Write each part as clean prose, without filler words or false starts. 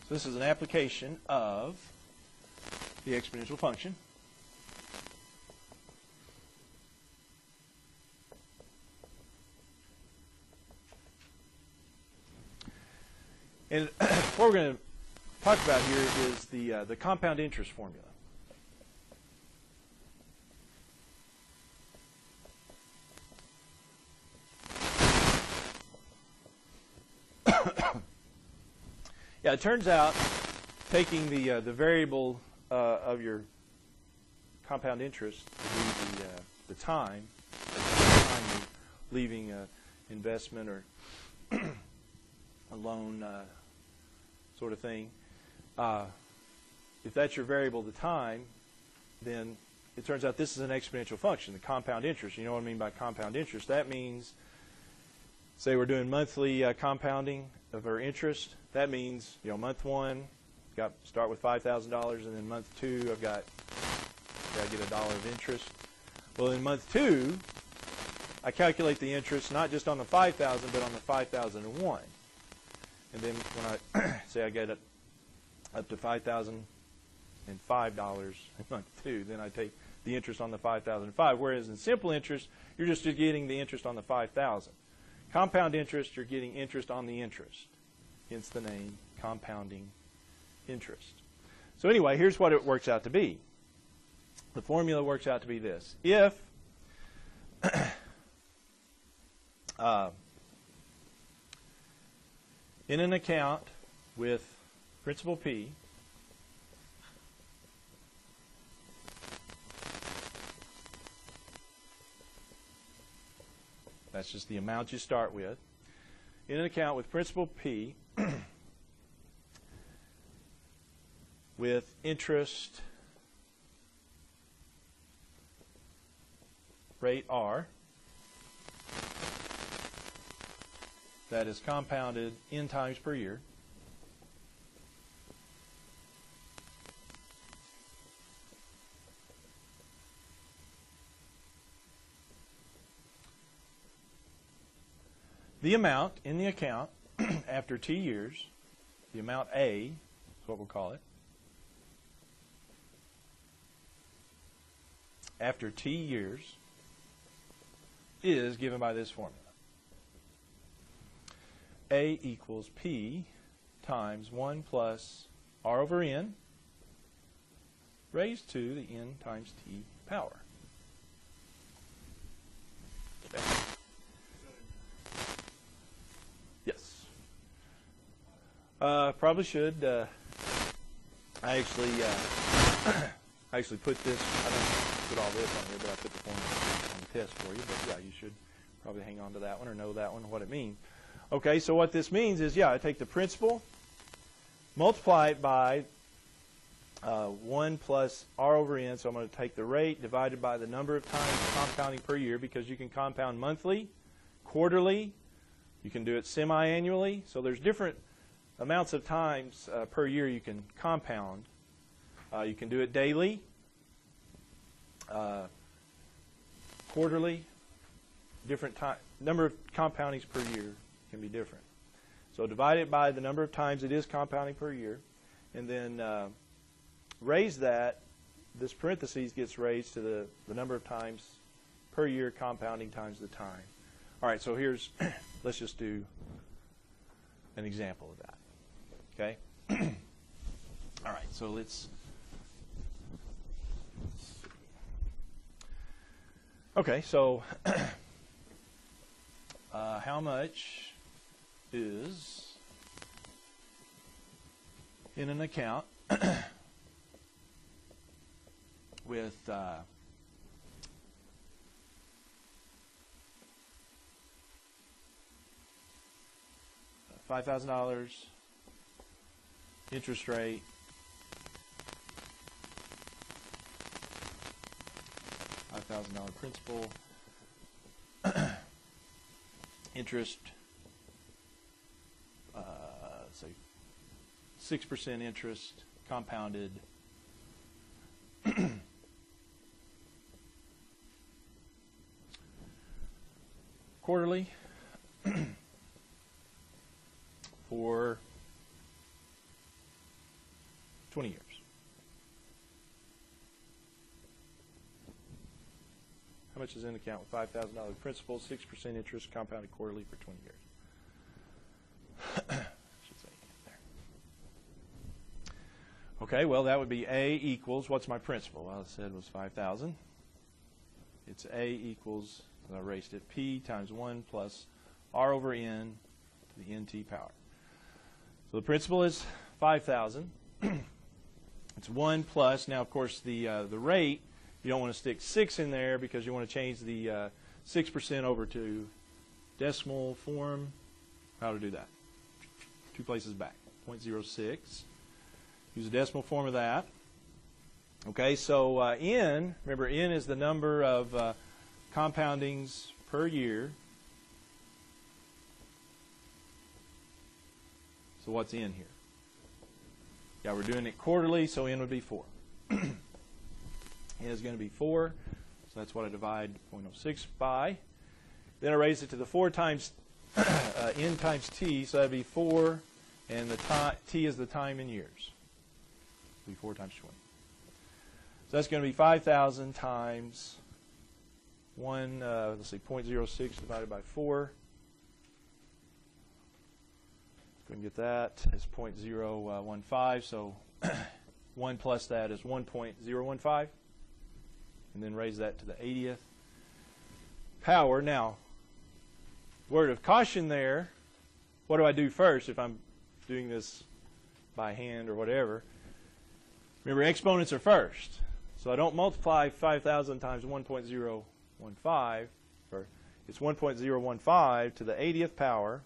So this is an application of the exponential function. And what we're going to talk about here is the compound interest formula. Yeah, it turns out taking the variable of your compound interest to be the time you're leaving investment or a loan sort of thing. If that's your variable, the time, then it turns out this is an exponential function, the compound interest. You know what I mean by compound interest? That means, say we're doing monthly compounding of our interest. That means, month one, start with $5,000, and then month two, I've got to get $1 of interest. Well, in month two, I calculate the interest not just on the $5,000, but on the $5,001. And then when I say I get it up to $5,005 in month two, then I take the interest on the $5,005. Whereas in simple interest, you're just getting the interest on the $5,000. Compound interest, you're getting interest on the interest. Hence the name compounding interest. So anyway, here's what it works out to be. The formula works out to be this. If in an account with principal P, that's just the amount you start with. In an account with principal P with interest rate R that is compounded n times per year, the amount in the account after T years, the amount A is what we'll call it, after T years is given by this formula. A equals P times 1 plus R over N raised to the N times T power. Okay. Yes. Probably should. I actually put this, I don't put all this on here, but I put the formula on the test for you. But yeah, you should probably hang on to that one or know that one, what it means. Okay, so what this means is, I take the principal, multiply it by 1 plus R over N. So I'm going to take the rate divided by the number of times compounding per year, because you can compound monthly, quarterly, you can do it semi-annually. So there's different amounts of times per year you can compound. You can do it daily, quarterly, different number of compoundings per year can be different. So divide it by the number of times it is compounding per year, and then raise that. This parentheses gets raised to the number of times per year compounding times the time. All right, so here's, let's just do an example of that. Okay? All right, so let's see. Okay, so how much is in an account with $5,000 interest rate, $5,000 principal, interest, say 6% interest, compounded, quarterly for 20 years. How much is in the account with $5,000 principal, 6% interest, compounded quarterly for 20 years? Should say there. Okay, well, that would be A equals, what's my principal? Well, I said it was 5,000. It's A equals, I erased it, P times 1 plus R over N to the NT power. So the principal is 5,000. It's 1 plus, now of course the rate, you don't want to stick 6 in there because you want to change the 6% over to decimal form. How to do that? 2 places back, 0.06. Use the decimal form of that. Okay, so N, remember N is the number of compoundings per year. So what's N here? Yeah, we're doing it quarterly, so N would be 4. N is going to be 4, so that's what I divide 0.06 by. Then I raise it to the 4 times N times T, so that would be 4, and the T is the time in years. It'll be 4 times 20. So that's going to be 5,000 times 1, let's see, 0.06 divided by 4. Go and get that. It's 0.015, so 1 plus that is 1.015. And then raise that to the 80th power. Now, word of caution there, what do I do first if I'm doing this by hand or whatever? Remember, exponents are first. So I don't multiply 5,000 times 1.015. It's 1.015 to the 80th power,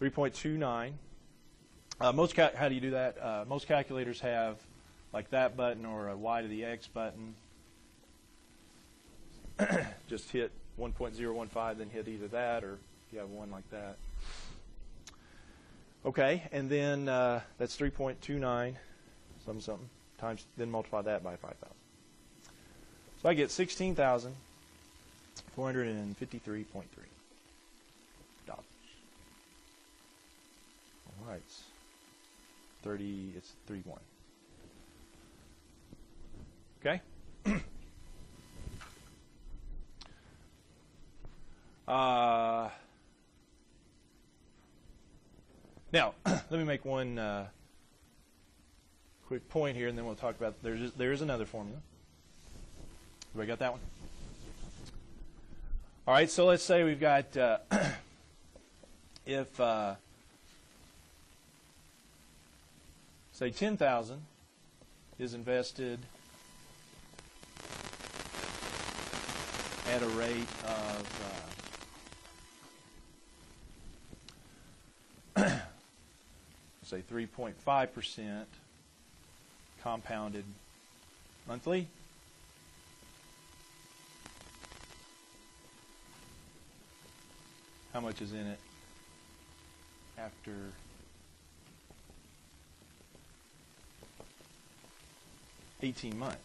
3.29. How do you do that? Most calculators have like that button or a Y to the X button. Just hit 1.015, then hit either that or you have one like that. Okay, and then that's 3.29 something times, then multiply that by 5,000. So I get 16,453.3 dollars. All right, it's 31. Okay. Now, let me make one quick point here, and then we'll talk about, there is another formula. Everybody got that one? All right, so let's say we've got, if, say 10,000 is invested at a rate of say 3.5% compounded monthly. How much is in it after $18 months?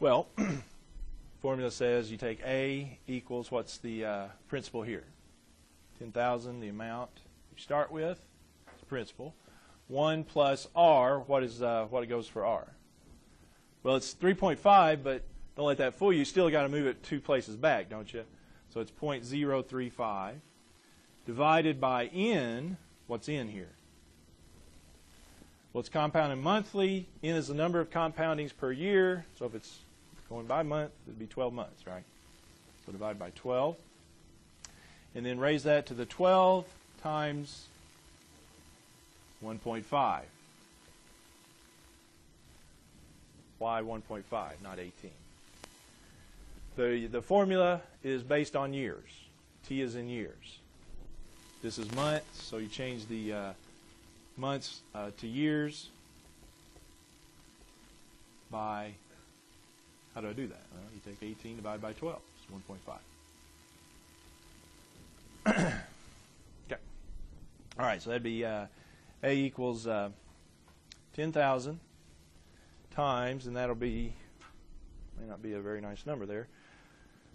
Well, formula says you take A equals, what's the principal here? 10,000, the amount you start with, is principal. 1 plus R, what it goes for R? Well, it's 3.5, but don't let that fool you. You still got to move it 2 places back, don't you? So it's 0.035 divided by N. What's N here? Well, it's compounded monthly. N is the number of compoundings per year. So if it's going by month, it would be 12 months, right? So divide by 12. And then raise that to the 12 times 1.5. Why 1.5, not 18? The formula is based on years. T is in years. This is months, so you change the months to years by, how do I do that? Well, you take 18 divided by 12. It's 1.5. Okay. All right, so that'd be A equals 10,000 times, and that'll be, may not be a very nice number there,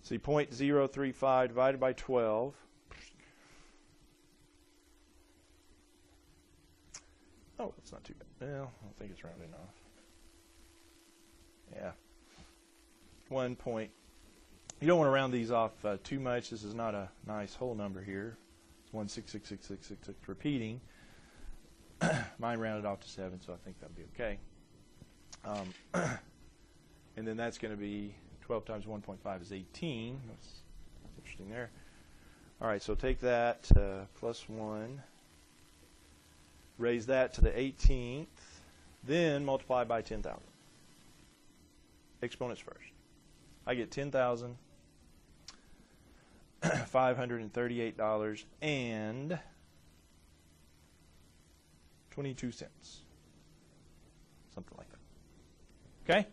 See, 0.035 divided by 12. Oh, it's not too bad. Well, I think it's rounded off. Yeah. 1 point. You don't want to round these off too much. This is not a nice whole number here. It's 1.6666666 repeating. Mine rounded off to 7, so I think that'll be okay. And then that's going to be 12 times 1.5 is 18. That's interesting there. All right, so take that plus 1. Raise that to the 18th. Then multiply by 10,000. Exponents first. I get $10,538 and 22 cents. Something like that. Okay?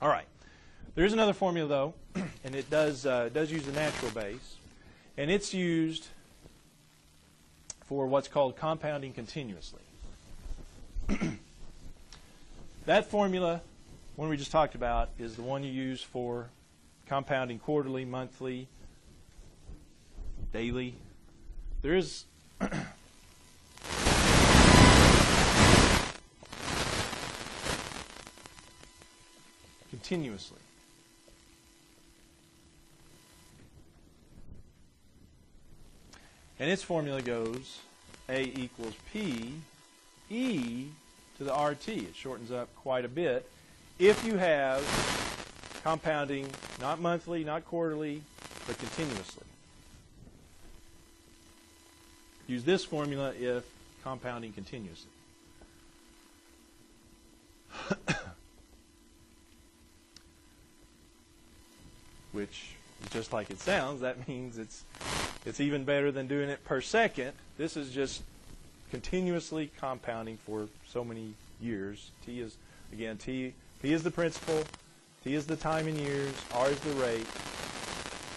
All right. There is another formula, though, and it does use the natural base, and it's used for what's called compounding continuously. That formula, one we just talked about, is the one you use for compounding quarterly, monthly, daily. There is continuously. And its formula goes A equals P e to the RT. It shortens up quite a bit if you have compounding not monthly, not quarterly, but continuously. Use this formula if compounding continuously. Which, just like it sounds, that means it's even better than doing it per second. This is just continuously compounding for so many years. T is, again, P is the principal, T is the time in years, R is the rate.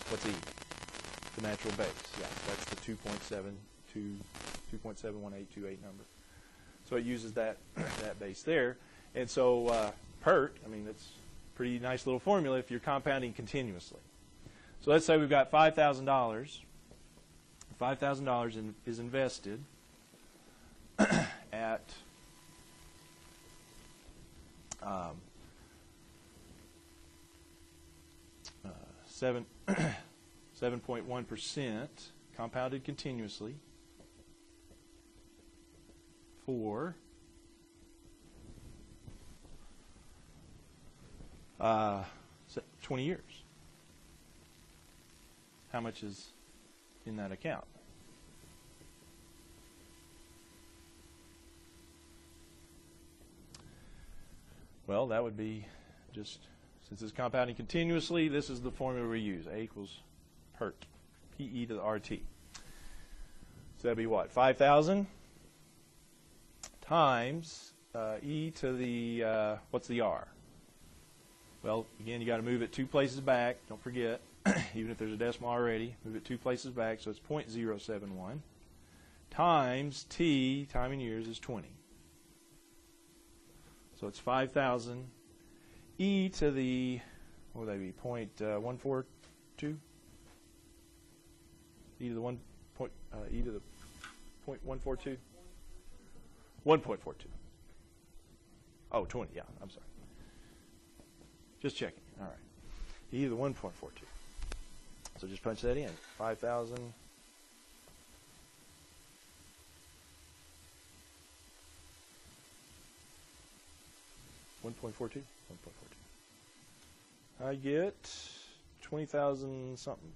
What's E? The natural base. Yeah, that's the 2.71828 number. So it uses that base there. And so PERT, I mean, that's a pretty nice little formula if you're compounding continuously. So let's say we've got $5,000. $5,000 is invested at 7.1% compounded continuously for 20 years. How much is in that account? Well, that would be just, since it's compounding continuously, this is the formula we use. A equals PERT, P-E to the R-T. So that'd be what? 5,000 times E to the, what's the R? Well, again, you got to move it 2 places back. Don't forget, even if there's a decimal already, move it 2 places back, so it's 0.071 times T, time in years, is 20. So it's 5,000 E to the, what would that be, 0.142? E to the 1 point, E to the 0.142? 1.42. Oh, 20, yeah, I'm sorry. Just checking. All right. E to the 1.42. So just punch that in. 5,000. 1.42? 1.42. I get 20,000 something.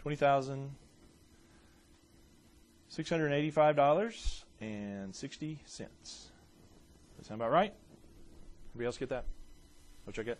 20,685.60. Does that sound about right? Everybody else get that? What'd you get?